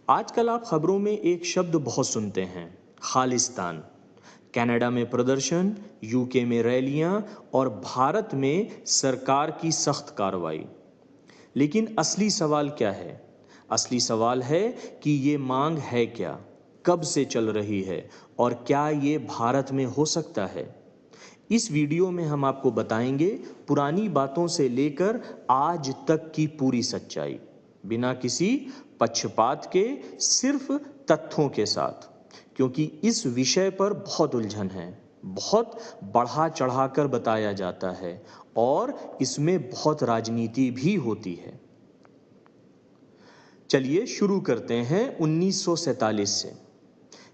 आजकल आप खबरों में एक शब्द बहुत सुनते हैं, खालिस्तान। कनाडा में प्रदर्शन, यूके में रैलियां और भारत में सरकार की सख्त कार्रवाई। लेकिन असली सवाल क्या है? असली सवाल है कि ये मांग है क्या, कब से चल रही है और क्या ये भारत में हो सकता है? इस वीडियो में हम आपको बताएंगे पुरानी बातों से लेकर आज तक की पूरी सच्चाई, बिना किसी पक्षपात के, सिर्फ तथ्यों के साथ। क्योंकि इस विषय पर बहुत उलझन है, बहुत बढ़ा चढ़ाकर बताया जाता है और इसमें बहुत राजनीति भी होती है। चलिए शुरू करते हैं 1947 से।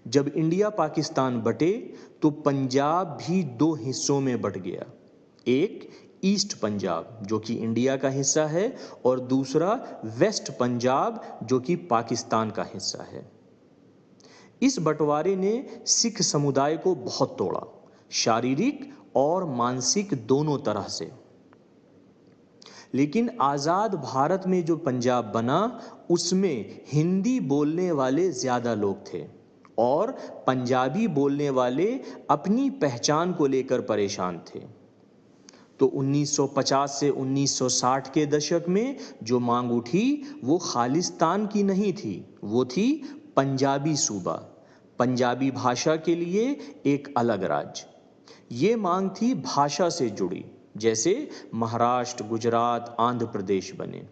जब इंडिया पाकिस्तान बटे तो पंजाब भी दो हिस्सों में बट गया। एक ईस्ट पंजाब जो कि इंडिया का हिस्सा है और दूसरा वेस्ट पंजाब जो कि पाकिस्तान का हिस्सा है। इस बंटवारे ने सिख समुदाय को बहुत तोड़ा, शारीरिक और मानसिक दोनों तरह से। लेकिन आज़ाद भारत में जो पंजाब बना उसमें हिंदी बोलने वाले ज़्यादा लोग थे और पंजाबी बोलने वाले अपनी पहचान को लेकर परेशान थे। तो 1950 से 1960 के दशक में जो मांग उठी वो खालिस्तान की नहीं थी, वो थी पंजाबी सूबा, पंजाबी भाषा के लिए एक अलग राज्य। ये मांग थी भाषा से जुड़ी, जैसे महाराष्ट्र, गुजरात, आंध्र प्रदेश बने।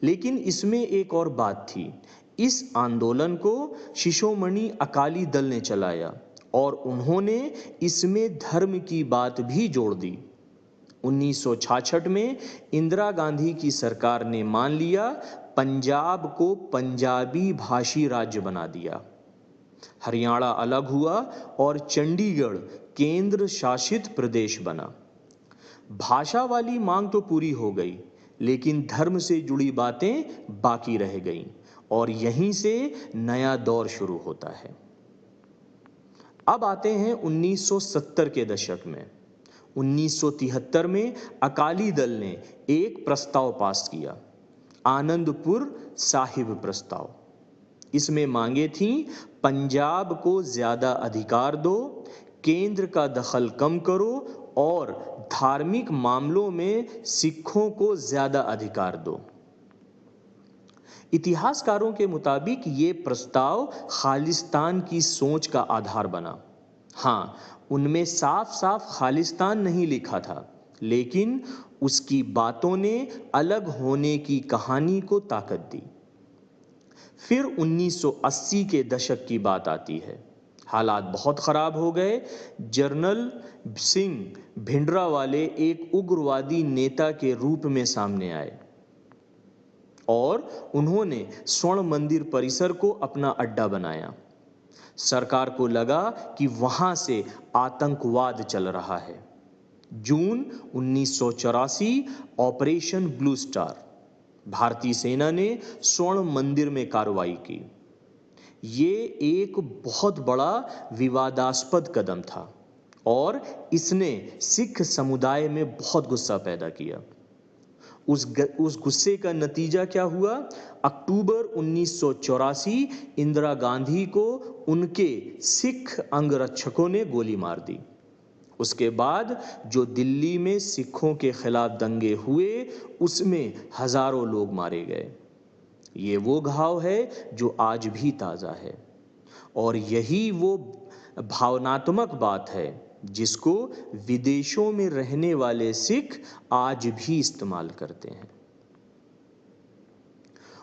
लेकिन इसमें एक और बात थी, इस आंदोलन को शिरोमणि अकाली दल ने चलाया और उन्होंने इसमें धर्म की बात भी जोड़ दी। 1966 में इंदिरा गांधी की सरकार ने मान लिया, पंजाब को पंजाबी भाषी राज्य बना दिया। हरियाणा अलग हुआ और चंडीगढ़ केंद्र शासित प्रदेश बना। भाषा वाली मांग तो पूरी हो गई, लेकिन धर्म से जुड़ी बातें बाकी रह गईं और यहीं से नया दौर शुरू होता है। अब आते हैं 1970 के दशक में। 1973 में अकाली दल ने एक प्रस्ताव पास किया, आनंदपुर साहिब प्रस्ताव। इसमें मांगे थीं, पंजाब को ज्यादा अधिकार दो, केंद्र का दखल कम करो और धार्मिक मामलों में सिखों को ज्यादा अधिकार दो। इतिहासकारों के मुताबिक ये प्रस्ताव खालिस्तान की सोच का आधार बना। हाँ, उनमें साफ साफ खालिस्तान नहीं लिखा था, लेकिन उसकी बातों ने अलग होने की कहानी को ताकत दी। फिर 1980 के दशक की बात आती है। हालात बहुत खराब हो गए। जनरल सिंह भिंडरावाले एक उग्रवादी नेता के रूप में सामने आए और उन्होंने स्वर्ण मंदिर परिसर को अपना अड्डा बनाया। सरकार को लगा कि वहां से आतंकवाद चल रहा है। जून 1984 ऑपरेशन ब्लू स्टार, भारतीय सेना ने स्वर्ण मंदिर में कार्रवाई की। ये एक बहुत बड़ा विवादास्पद कदम था और इसने सिख समुदाय में बहुत गुस्सा पैदा किया। उस गुस्से का नतीजा क्या हुआ? अक्टूबर 1984 इंदिरा गांधी को उनके सिख अंगरक्षकों ने गोली मार दी। उसके बाद जो दिल्ली में सिखों के खिलाफ दंगे हुए उसमें हजारों लोग मारे गए। ये वो घाव है जो आज भी ताज़ा है और यही वो भावनात्मक बात है जिसको विदेशों में रहने वाले सिख आज भी इस्तेमाल करते हैं।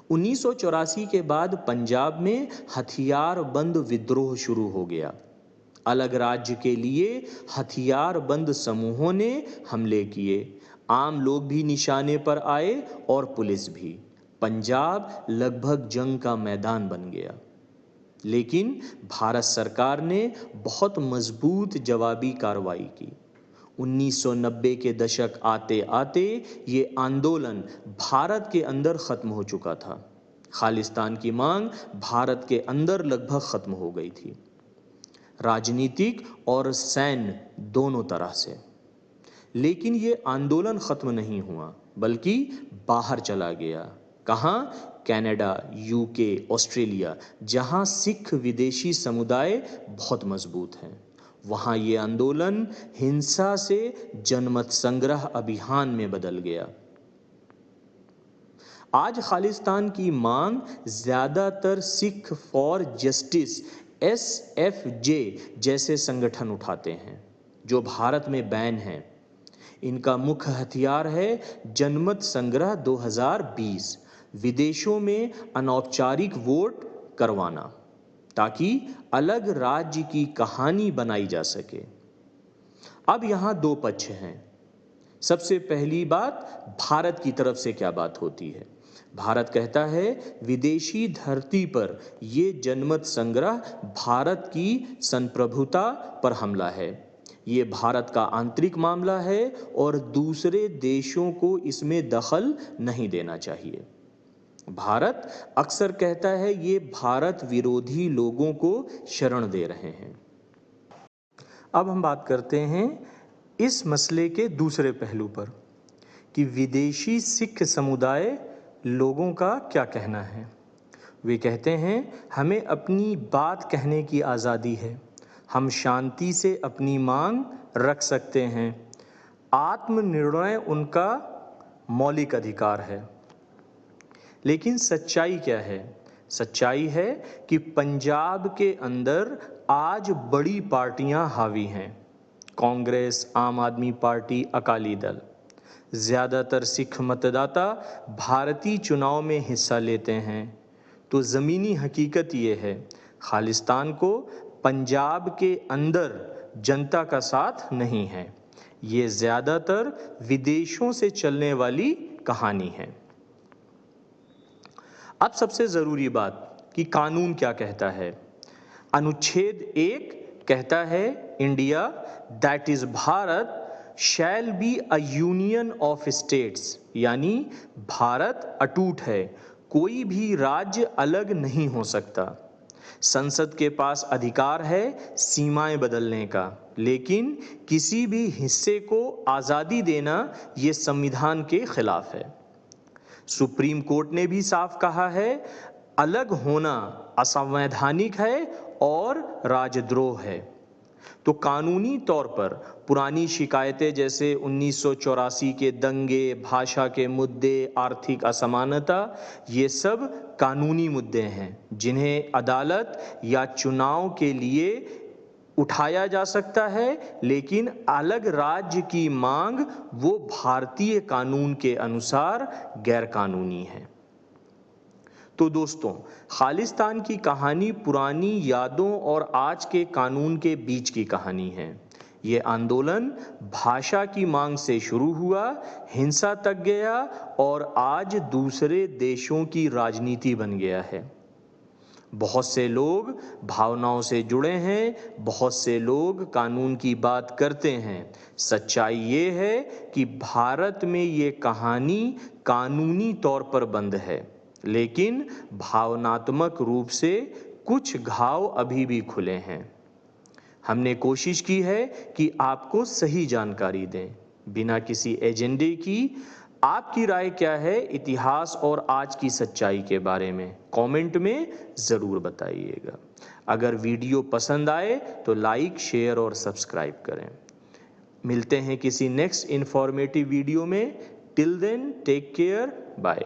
1984 के बाद पंजाब में हथियारबंद विद्रोह शुरू हो गया। अलग राज्य के लिए हथियारबंद समूहों ने हमले किए, आम लोग भी निशाने पर आए और पुलिस भी। पंजाब लगभग जंग का मैदान बन गया। लेकिन भारत सरकार ने बहुत मजबूत जवाबी कार्रवाई की। 1990 के दशक आते आते ये आंदोलन भारत के अंदर खत्म हो चुका था। खालिस्तान की मांग भारत के अंदर लगभग खत्म हो गई थी, राजनीतिक और सैन्य दोनों तरह से। लेकिन ये आंदोलन खत्म नहीं हुआ, बल्कि बाहर चला गया। कहाँ? कनाडा, यूके, ऑस्ट्रेलिया, जहां सिख विदेशी समुदाय बहुत मजबूत हैं, वहां ये आंदोलन हिंसा से जनमत संग्रह अभियान में बदल गया। आज खालिस्तान की मांग ज्यादातर सिख फॉर जस्टिस SFJ जैसे संगठन उठाते हैं, जो भारत में बैन हैं। इनका मुख्य हथियार है जनमत संग्रह 2020, विदेशों में अनौपचारिक वोट करवाना, ताकि अलग राज्य की कहानी बनाई जा सके। अब यहां दो पक्ष हैं। सबसे पहली बात, भारत की तरफ से क्या बात होती है। भारत कहता है विदेशी धरती पर यह जनमत संग्रह भारत की संप्रभुता पर हमला है, ये भारत का आंतरिक मामला है और दूसरे देशों को इसमें दखल नहीं देना चाहिए। भारत अक्सर कहता है ये भारत विरोधी लोगों को शरण दे रहे हैं। अब हम बात करते हैं इस मसले के दूसरे पहलू पर कि विदेशी सिख समुदाय लोगों का क्या कहना है। वे कहते हैं हमें अपनी बात कहने की आज़ादी है, हम शांति से अपनी मांग रख सकते हैं, आत्मनिर्णय उनका मौलिक अधिकार है। लेकिन सच्चाई क्या है? सच्चाई है कि पंजाब के अंदर आज बड़ी पार्टियां हावी हैं, कांग्रेस, आम आदमी पार्टी, अकाली दल। ज़्यादातर सिख मतदाता भारतीय चुनाव में हिस्सा लेते हैं, तो ज़मीनी हकीकत ये है खालिस्तान को पंजाब के अंदर जनता का साथ नहीं है। ये ज़्यादातर विदेशों से चलने वाली कहानी है। अब सबसे ज़रूरी बात कि कानून क्या कहता है। अनुच्छेद 1 कहता है India that is Bharat shall be a union of states, यानी भारत अटूट है, कोई भी राज्य अलग नहीं हो सकता। संसद के पास अधिकार है सीमाएं बदलने का, लेकिन किसी भी हिस्से को आज़ादी देना ये संविधान के खिलाफ है। सुप्रीम कोर्ट ने भी साफ कहा है अलग होना असंवैधानिक है और राजद्रोह है। तो कानूनी तौर पर पुरानी शिकायतें जैसे 1984 के दंगे, भाषा के मुद्दे, आर्थिक असमानता, ये सब कानूनी मुद्दे हैं जिन्हें अदालत या चुनाव के लिए उठाया जा सकता है, लेकिन अलग राज्य की मांग वो भारतीय कानून के अनुसार गैरकानूनी है। तो दोस्तों, खालिस्तान की कहानी पुरानी यादों और आज के कानून के बीच की कहानी है। ये आंदोलन भाषा की मांग से शुरू हुआ, हिंसा तक गया और आज दूसरे देशों की राजनीति बन गया है। बहुत से लोग भावनाओं से जुड़े हैं, बहुत से लोग कानून की बात करते हैं। सच्चाई ये है कि भारत में ये कहानी कानूनी तौर पर बंद है, लेकिन भावनात्मक रूप से कुछ घाव अभी भी खुले हैं। हमने कोशिश की है कि आपको सही जानकारी दें, बिना किसी एजेंडे की। आपकी राय क्या है इतिहास और आज की सच्चाई के बारे में? कमेंट में ज़रूर बताइएगा। अगर वीडियो पसंद आए तो लाइक, शेयर और सब्सक्राइब करें। मिलते हैं किसी नेक्स्ट इंफॉर्मेटिव वीडियो में। Till then take care, bye.